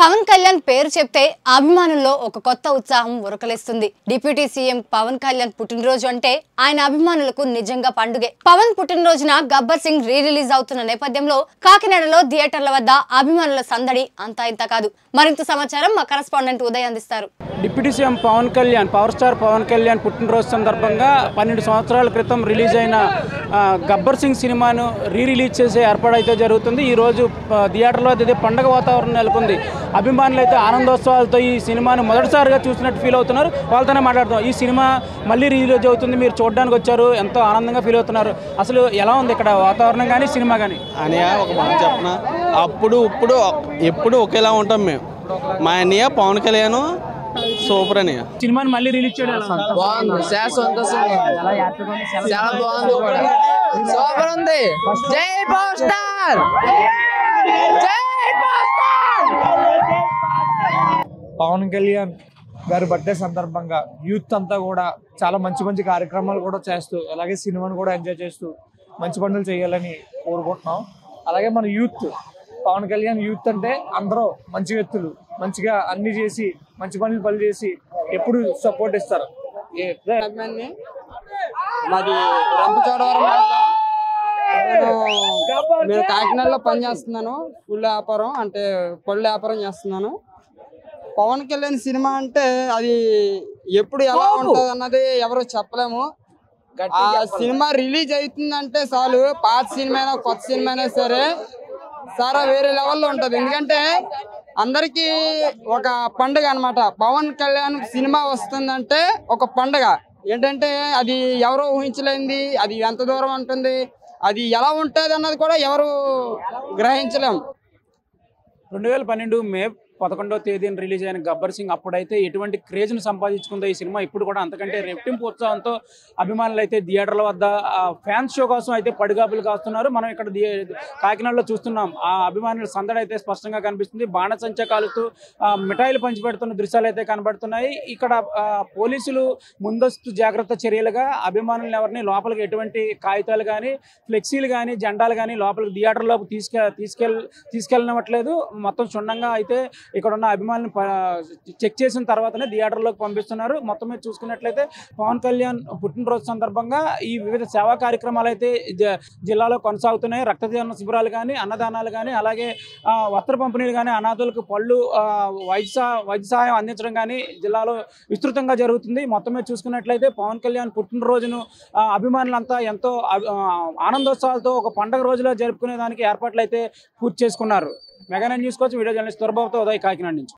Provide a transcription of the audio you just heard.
పవన్ కళ్యాణ్ పేరు చెప్తే అభిమానుల్లో ఒక కొత్త ఉత్సాహం ఉరకలేస్తుంది. డిప్యూటీ సీఎం పవన్ కళ్యాణ్ పుట్టినరోజు అంటే ఆయన అభిమానులకు నిజంగా పండుగే. పవన్ పుట్టినరోజున గబ్బర్ సింగ్ రీ రిలీజ్ అవుతున్న నేపథ్యంలో కాకినాడలో థియేటర్ల వద్ద అభిమానుల సందడి అంతా ఇంత కాదు. మరింత సమాచారం మా కరెస్పాండెంట్ ఉదయ్ అందిస్తారు. Deputy CM Pawan Kalyan, power star Pawan Kalyan పుట్టినరోజు సందర్భంగా 12 సంవత్సరాల క్రితం రిలీజ్ అయిన గబ్బర్ సింగ్ సినిమాను రిలీజ్ చేసే ఏర్పాటు అయితే జరుగుతుంది. ఈరోజు థియేటర్లో అయితే పండగ వాతావరణం నెలకొంది. అభిమానులు అయితే ఆనందోత్సవాలతో ఈ సినిమాను మొదటిసారిగా చూసినట్టు ఫీల్ అవుతున్నారు. వాళ్ళతోనే మాట్లాడుతాం. ఈ సినిమా మళ్ళీ రిలీజ్ అవుతుంది, మీరు చూడడానికి వచ్చారు, ఎంతో ఆనందంగా ఫీల్ అవుతున్నారు. అసలు ఎలా ఉంది ఇక్కడ వాతావరణం కానీ సినిమా కానీ? అన్నయ్య ఒక మాట చెప్పనా, అప్పుడు ఇప్పుడు ఎప్పుడు ఒకేలా ఉంటాం మేము. మా అన్నయ్య పవన్ కళ్యాణ్ సూపర్ అన్నయ్య. సినిమాని మళ్ళీ రిలీజ్ చేయడం బాగుంది, చాలా బాగుంది, సూపర్ ఉంది. జై పవర్ స్టార్, జై పవర్ స్టార్. పవన్ కళ్యాణ్ గారి బర్త్డే సందర్భంగా యూత్ అంతా కూడా చాలా మంచి మంచి కార్యక్రమాలు కూడా చేస్తూ, అలాగే సినిమాను కూడా ఎంజాయ్ చేస్తూ మంచి పనులు చేయాలని కోరుకుంటున్నాం. అలాగే మన యూత్, పవన్ కళ్యాణ్ యూత్ అంటే అందరూ మంచి వ్యక్తులు, మంచిగా అన్ని చేసి మంచి పనులు చేసి ఎప్పుడు సపోర్ట్ ఇస్తారు. మాది రంపచోడవరం, నేను కాకినాడలో పనిచేస్తున్నాను. ఫుల్ వ్యాపారం అంటే పళ్ళు వ్యాపారం చేస్తున్నాను. పవన్ కళ్యాణ్ సినిమా అంటే అది ఎప్పుడు ఎలా ఉంటుంది అన్నది ఎవరు చెప్పలేము. ఆ సినిమా రిలీజ్ అవుతుందంటే చాలు, పాత సినిమా అయినా కొత్త సినిమా అయినా సరే సారా వేరే లెవెల్లో ఉంటుంది. ఎందుకంటే అందరికీ ఒక పండుగ అన్నమాట. పవన్ కళ్యాణ్ సినిమా వస్తుందంటే ఒక పండుగ. ఏంటంటే అది ఎవరో ఊహించలేంది, అది ఎంత దూరం ఉంటుంది, అది ఎలా ఉంటుంది అన్నది కూడా ఎవరు గ్రహించలేము. 2012 మే 11వ తేదీన రిలీజ్ అయిన గబ్బర్ సింగ్ అప్పుడైతే ఎటువంటి క్రేజ్ను సంపాదించుకుందో ఈ సినిమా ఇప్పుడు కూడా అంతకంటే రెట్టింపు ఉత్సాహంతో అభిమానులు అయితే థియేటర్ల వద్ద ఫ్యాన్స్ షో కోసం అయితే పడిగాపులు కాస్తున్నారు. మనం ఇక్కడ కాకినాడలో చూస్తున్నాం. ఆ అభిమానుల సందడి అయితే స్పష్టంగా కనిపిస్తుంది. బాణసంచా కాలుతూ మిఠాయిలు పంచిపెడుతున్న దృశ్యాలు అయితే కనబడుతున్నాయి. ఇక్కడ పోలీసులు ముందస్తు జాగ్రత్త చర్యలుగా అభిమానులను ఎవరిని లోపలికి ఎటువంటి కాగితాలు కానీ ఫ్లెక్సీలు కానీ జెండాలు కానీ లోపలికి థియేటర్లోకి తీసుకెళ్ళనివ్వట్లేదు. మొత్తం క్షుణ్ణంగా అయితే ఇక్కడ ఉన్న అభిమానులను చెక్ చేసిన తర్వాతనే థియేటర్లోకి పంపిస్తున్నారు. మొత్తం మీద చూసుకున్నట్లయితే పవన్ కళ్యాణ్ పుట్టినరోజు సందర్భంగా ఈ వివిధ సేవా కార్యక్రమాలు అయితే జిల్లాలో కొనసాగుతున్నాయి. రక్తదాన శిబిరాలు కానీ, అన్నదానాలు కానీ, అలాగే వస్త్ర పంపిణీలు కానీ, అనాథులకు పళ్ళు, వైద్య సహాయం అందించడం కానీ జిల్లాలో విస్తృతంగా జరుగుతుంది. మొత్తం మీద చూసుకున్నట్లయితే పవన్ కళ్యాణ్ పుట్టినరోజును అభిమానులంతా ఎంతో ఆనందోత్సవాలతో ఒక పండుగ రోజులో జరుపుకునే దానికి ఏర్పాట్లు అయితే పూర్తి చేసుకున్నారు. మెగా నైన్ న్యూస్ కోసం వీడియో జర్నలిస్ట్ దుర్బాబుతో ఉదయ్, కాకినాడ నుంచి.